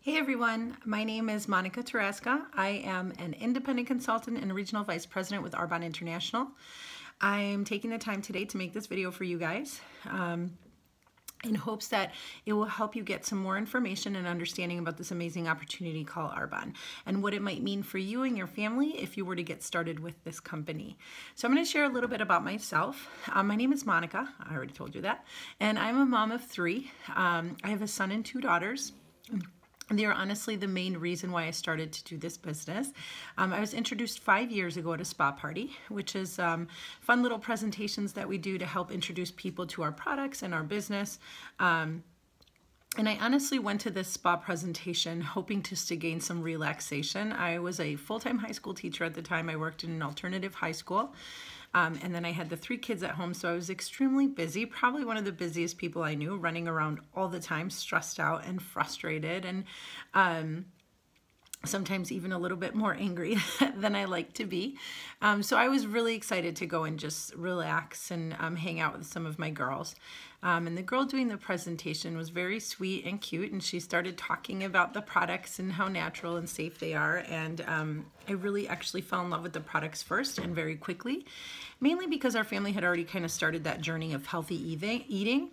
Hey everyone, my name is Monika Taraszka. I am an independent consultant and regional vice president with Arbonne International. I'm taking the time today to make this video for you guys in hopes that it will help you get some more information and understanding about this amazing opportunity called Arbonne and what it might mean for you and your family if you were to get started with this company. So I'm going to share a little bit about myself. My name is Monika, I already told you that, and I'm a mom of three. I have a son and two daughters. They are honestly the main reason why I started to do this business. I was introduced 5 years ago at a spa party, which is fun little presentations that we do to help introduce people to our products and our business. And I honestly went to this spa presentation hoping just to gain some relaxation. I was a full-time high school teacher at the time. I worked in an alternative high school. And then I had the 3 kids at home, so I was extremely busy, probably one of the busiest people I knew, running around all the time, stressed out and frustrated, and sometimes even a little bit more angry than I like to be. So I was really excited to go and just relax and hang out with some of my girls. And the girl doing the presentation was very sweet and cute, and she started talking about the products and how natural and safe they are. And I really actually fell in love with the products first and very quickly, mainly because our family had already kind of started that journey of healthy eating.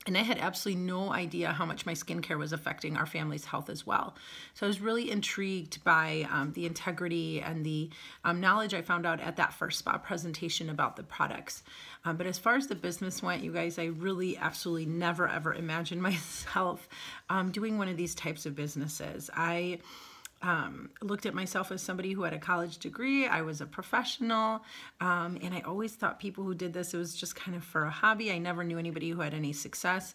And I had absolutely no idea how much my skincare was affecting our family's health as well. So I was really intrigued by the integrity and the knowledge I found out at that first spa presentation about the products. But as far as the business went, you guys, I really absolutely never ever imagined myself doing one of these types of businesses. I looked at myself as somebody who had a college degree. I was a professional, and I always thought people who did this, it was just kind of for a hobby. I never knew anybody who had any success.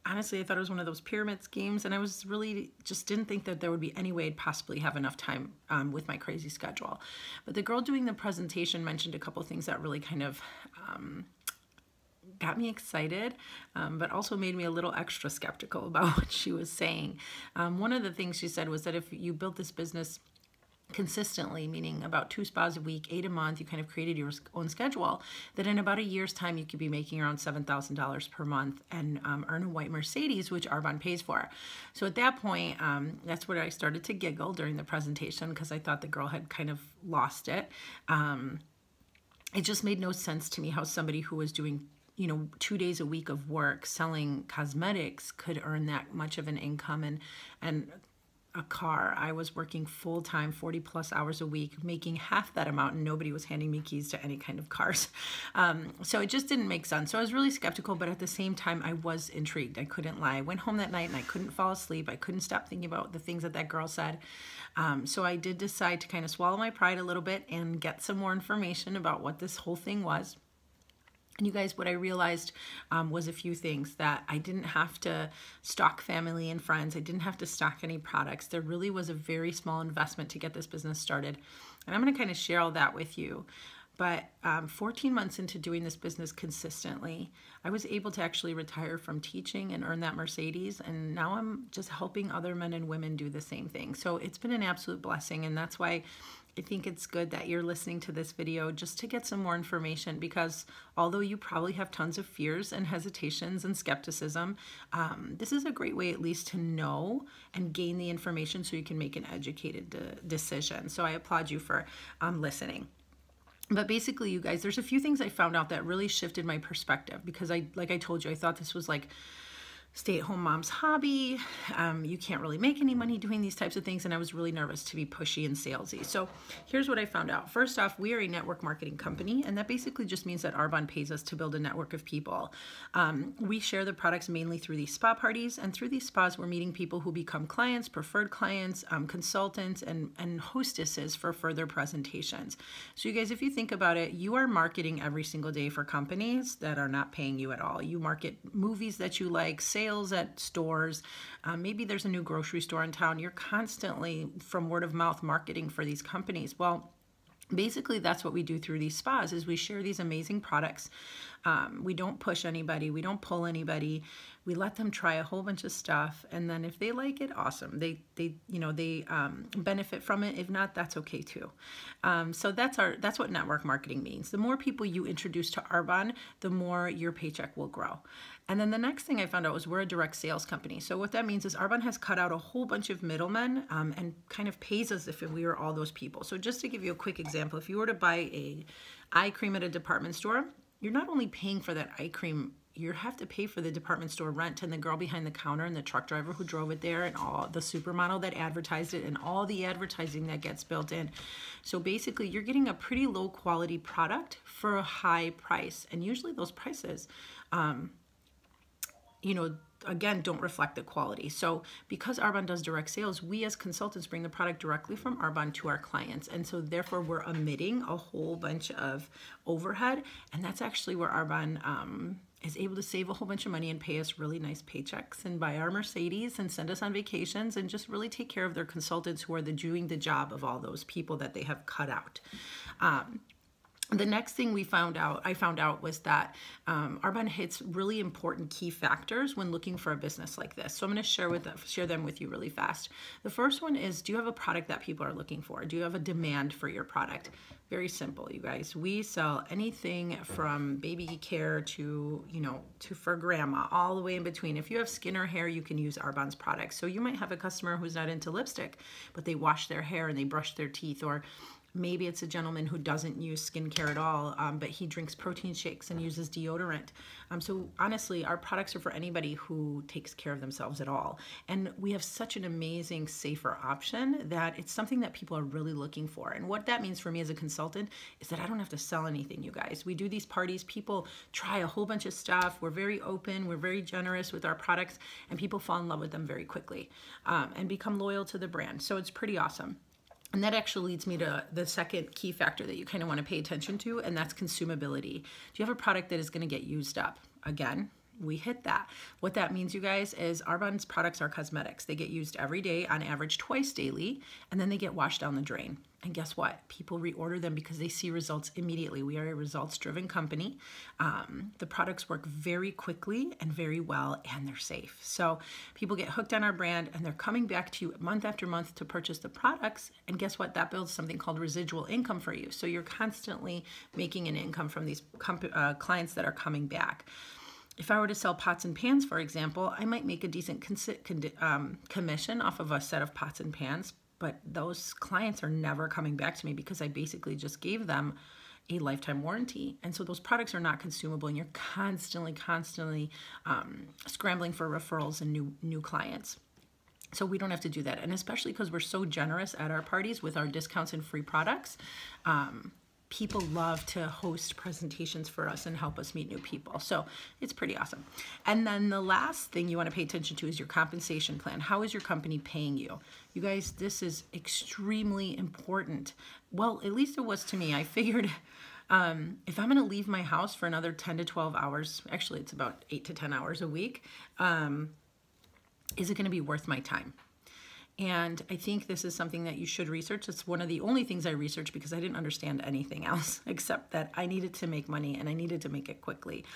Honestly, I thought it was one of those pyramid schemes, and I was really just didn't think that there would be any way I'd possibly have enough time with my crazy schedule. But the girl doing the presentation mentioned a couple things that really kind of got me excited, but also made me a little extra skeptical about what she was saying. One of the things she said was that if you built this business consistently, meaning about 2 spas a week, 8 a month, you kind of created your own schedule, that in about a year's time you could be making around $7,000 per month and earn a white Mercedes, which Arbonne pays for. So at that point, that's where I started to giggle during the presentation because I thought the girl had kind of lost it. It just made no sense to me how somebody who was doing 2 days a week of work selling cosmetics could earn that much of an income and a car. I was working full-time, 40+ hours a week, making half that amount, and nobody was handing me keys to any kind of cars. So it just didn't make sense. So I was really skeptical, but at the same time, I was intrigued. I couldn't lie. I went home that night and I couldn't fall asleep. I couldn't stop thinking about the things that girl said. So I did decide to kind of swallow my pride a little bit and get some more information about what this whole thing was. And you guys, what I realized was a few things: that I didn't have to stock family and friends. I didn't have to stock any products. There really was a very small investment to get this business started. And I'm going to kind of share all that with you. But 14 months into doing this business consistently, I was able to actually retire from teaching and earn that Mercedes. And now I'm just helping other men and women do the same thing. So it's been an absolute blessing. And that's why I think it's good that you're listening to this video just to get some more information, because although you probably have tons of fears and hesitations and skepticism, this is a great way at least to know and gain the information so you can make an educated decision. So I applaud you for listening. But basically, you guys, there's a few things I found out that really shifted my perspective, because like I told you, I thought this was like stay-at-home mom's hobby. You can't really make any money doing these types of things, and I was really nervous to be pushy and salesy. So here's what I found out. First off, we are a network marketing company, and that basically just means that Arbonne pays us to build a network of people. We share the products mainly through these spa parties, and through these spas, we're meeting people who become clients, preferred clients, consultants, and hostesses for further presentations. So you guys, if you think about it, you are marketing every single day for companies that are not paying you at all. You market movies that you like, sales at stores, maybe there's a new grocery store in town. You're constantly, from word of mouth, marketing for these companies. Well, basically that's what we do through these spas, is we share these amazing products We don't push anybody. We don't pull anybody. We let them try a whole bunch of stuff, and then if they like it, awesome. They benefit from it. If not, that's okay too. So that's what network marketing means. The more people you introduce to Arbonne, the more your paycheck will grow. And then the next thing I found out was we're a direct sales company. So what that means is Arbonne has cut out a whole bunch of middlemen and kind of pays us if we were all those people. So just to give you a quick example, if you were to buy a eye cream at a department store, you're not only paying for that eye cream, you have to pay for the department store rent and the girl behind the counter and the truck driver who drove it there and all the supermodel that advertised it and all the advertising that gets built in. So basically you're getting a pretty low quality product for a high price. And usually those prices, again, don't reflect the quality. So because Arbonne does direct sales, we as consultants bring the product directly from Arbonne to our clients. And so therefore we're omitting a whole bunch of overhead. And that's actually where Arbonne is able to save a whole bunch of money and pay us really nice paychecks and buy our Mercedes and send us on vacations and just really take care of their consultants who are doing the job of all those people that they have cut out. The next thing I found out was that Arbonne hits really important key factors when looking for a business like this. So I'm going to share them with you really fast. The first one is, do you have a product that people are looking for? Do you have a demand for your product? Very simple, you guys. We sell anything from baby care to for grandma, all the way in between. If you have skin or hair, you can use Arbonne's products. So you might have a customer who's not into lipstick, but they wash their hair and they brush their teeth, or maybe it's a gentleman who doesn't use skincare at all, but he drinks protein shakes and uses deodorant. So honestly, our products are for anybody who takes care of themselves at all. And we have such an amazing, safer option that it's something that people are really looking for. And what that means for me as a consultant is that I don't have to sell anything, you guys. We do these parties, people try a whole bunch of stuff. We're very open, we're very generous with our products, and people fall in love with them very quickly and become loyal to the brand. So it's pretty awesome. And that actually leads me to the second key factor that you kind of want to pay attention to, and that's consumability. Do you have a product that is going to get used up? Again, we hit that. What that means, you guys, is Arbonne's products are cosmetics. They get used every day, on average twice daily, and then they get washed down the drain. And guess what? People reorder them because they see results immediately. We are a results-driven company. The products work very quickly and very well, and they're safe. So people get hooked on our brand, and they're coming back to you month after month to purchase the products. And guess what? That builds something called residual income for you. So you're constantly making an income from these clients that are coming back. If I were to sell pots and pans, for example, I might make a decent commission off of a set of pots and pans, but those clients are never coming back to me because I basically just gave them a lifetime warranty. And so those products are not consumable, and you're constantly scrambling for referrals and new clients. So we don't have to do that. And especially because we're so generous at our parties with our discounts and free products, people love to host presentations for us and help us meet new people. So it's pretty awesome. And then the last thing you want to pay attention to is your compensation plan. How is your company paying you? You guys, this is extremely important. Well, at least it was to me. I figured if I'm going to leave my house for another 10 to 12 hours, actually it's about 8 to 10 hours a week, is it going to be worth my time? And I think this is something that you should research. It's one of the only things I researched because I didn't understand anything else except that I needed to make money and I needed to make it quickly.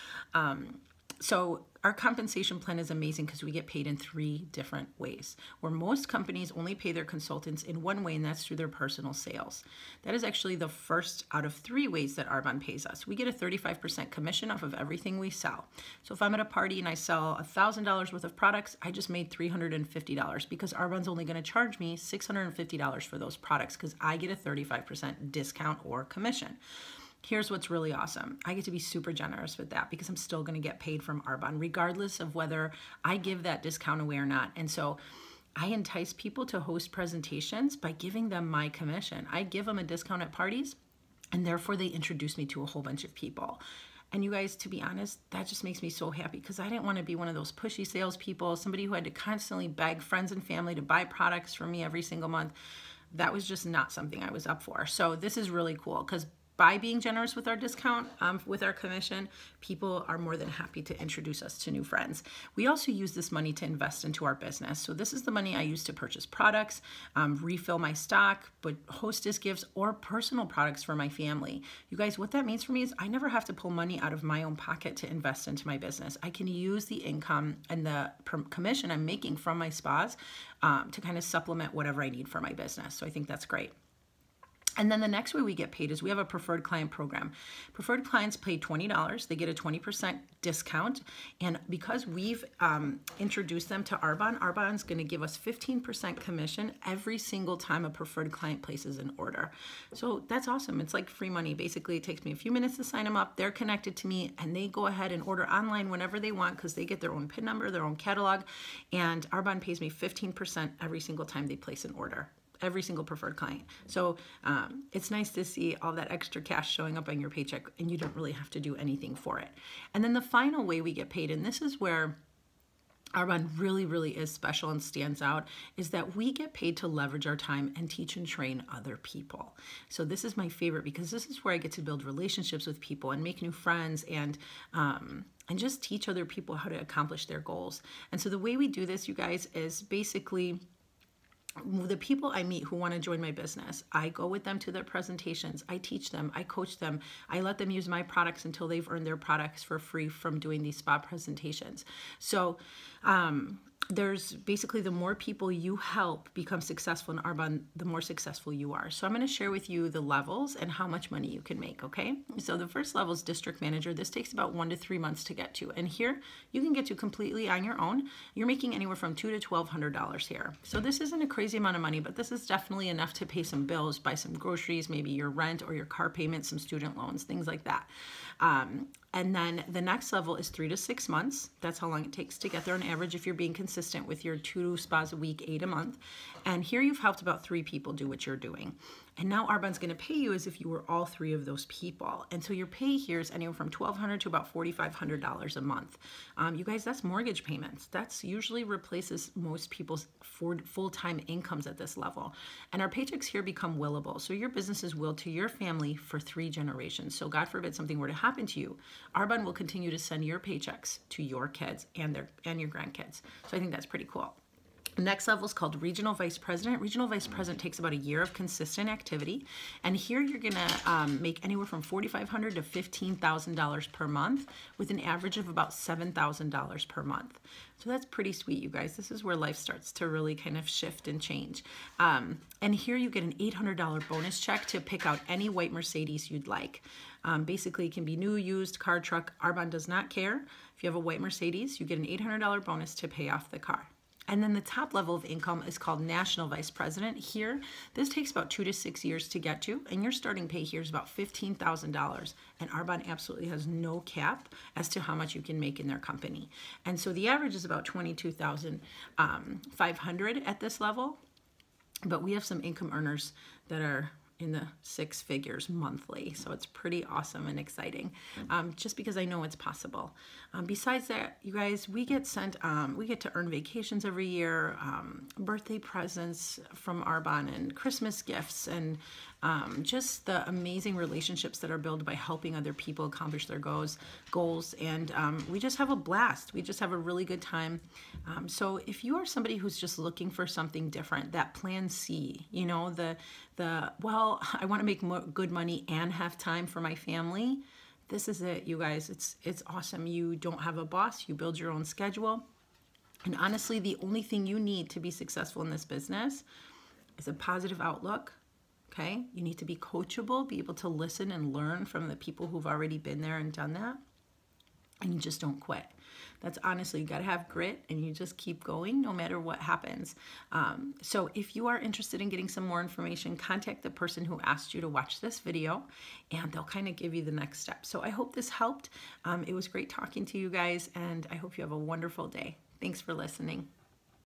So our compensation plan is amazing because we get paid in 3 different ways, where most companies only pay their consultants in one way, and that's through their personal sales. That is actually the first out of 3 ways that Arbonne pays us. We get a 35% commission off of everything we sell. So if I'm at a party and I sell $1,000 worth of products, I just made $350 because Arbonne's only going to charge me $650 for those products because I get a 35% discount or commission. Here's what's really awesome. I get to be super generous with that because I'm still going to get paid from Arbonne, regardless of whether I give that discount away or not. And so I entice people to host presentations by giving them my commission. I give them a discount at parties, and therefore they introduce me to a whole bunch of people. And you guys, to be honest, that just makes me so happy because I didn't want to be one of those pushy salespeople, somebody who had to constantly beg friends and family to buy products from me every single month. That was just not something I was up for. So this is really cool because by being generous with our discount, with our commission, people are more than happy to introduce us to new friends. We also use this money to invest into our business. So this is the money I use to purchase products, refill my stock, but hostess gifts or personal products for my family. You guys, what that means for me is I never have to pull money out of my own pocket to invest into my business. I can use the income and the commission I'm making from my spas to kind of supplement whatever I need for my business. So I think that's great. And then the next way we get paid is we have a preferred client program. Preferred clients pay $20. They get a 20% discount. And because we've introduced them to Arbonne, Arbonne's going to give us 15% commission every single time a preferred client places an order. So that's awesome. It's like free money. Basically, it takes me a few minutes to sign them up. They're connected to me, and they go ahead and order online whenever they want because they get their own PIN number, their own catalog. And Arbonne pays me 15% every single time they place an order. Every single preferred client. So it's nice to see all that extra cash showing up on your paycheck and you don't really have to do anything for it. And then the final way we get paid, and this is where Arbonne really is special and stands out, is that we get paid to leverage our time and teach and train other people. So this is my favorite because this is where I get to build relationships with people and make new friends and just teach other people how to accomplish their goals. And so the way we do this, you guys, is basically the people I meet who want to join my business, I go with them to their presentations. I teach them. I coach them. I let them use my products until they've earned their products for free from doing these spa presentations. So there's basically the more people you help become successful in Arbonne, the more successful you are. So I'm going to share with you the levels and how much money you can make, okay? So the first level is district manager. This takes about 1 to 3 months to get to. And here you can get to completely on your own. You're making anywhere from $200 to $1,200 here. So this isn't a crazy amount of money, but this is definitely enough to pay some bills, buy some groceries, maybe your rent or your car payment, some student loans, things like that. And then the next level is 3 to 6 months. That's how long it takes to get there on average if you're being consistent with your 2 spas a week, 8 a month. And here you've helped about 3 people do what you're doing. And now Arbonne's going to pay you as if you were all 3 of those people. And so your pay here is anywhere from $1,200 to about $4,500 a month. You guys, that's mortgage payments. That's usually replaces most people's full-time incomes at this level. And our paychecks here become willable. So your business is willed to your family for 3 generations. So God forbid something were to happen to you, Arbonne will continue to send your paychecks to your kids and your grandkids. So I think that's pretty cool. Next level is called Regional Vice President. Regional Vice President takes about a year of consistent activity. And here you're going to make anywhere from $4,500 to $15,000 per month with an average of about $7,000 per month. So that's pretty sweet, you guys. This is where life starts to really kind of shift and change. And here you get an $800 bonus check to pick out any white Mercedes you'd like. Basically, it can be new, used, car, truck. Arbonne does not care. If you have a white Mercedes, you get an $800 bonus to pay off the car. And then the top level of income is called National Vice President. Here, this takes about 2 to 6 years to get to, and your starting pay here is about $15,000. And Arbonne absolutely has no cap as to how much you can make in their company. And so the average is about $22,500 at this level, but we have some income earners that are in the 6 figures monthly. So it's pretty awesome and exciting, just because I know it's possible. Besides that, you guys, we get to earn vacations every year, birthday presents from Arbonne, and Christmas gifts, and just the amazing relationships that are built by helping other people accomplish their goals. And we just have a blast. We just have a really good time. So if you are somebody who's just looking for something different, that plan C, you know, well, I want to make good money and have time for my family. This is it, you guys. It's awesome. You don't have a boss. You build your own schedule. And honestly, the only thing you need to be successful in this business is a positive outlook. Okay? You need to be coachable, be able to listen and learn from the people who've already been there and done that. And you just don't quit. That's honestly, you got to have grit, and you just keep going no matter what happens. So if you are interested in getting some more information, contact the person who asked you to watch this video, and they'll kind of give you the next step. So I hope this helped. It was great talking to you guys, and I hope you have a wonderful day. Thanks for listening.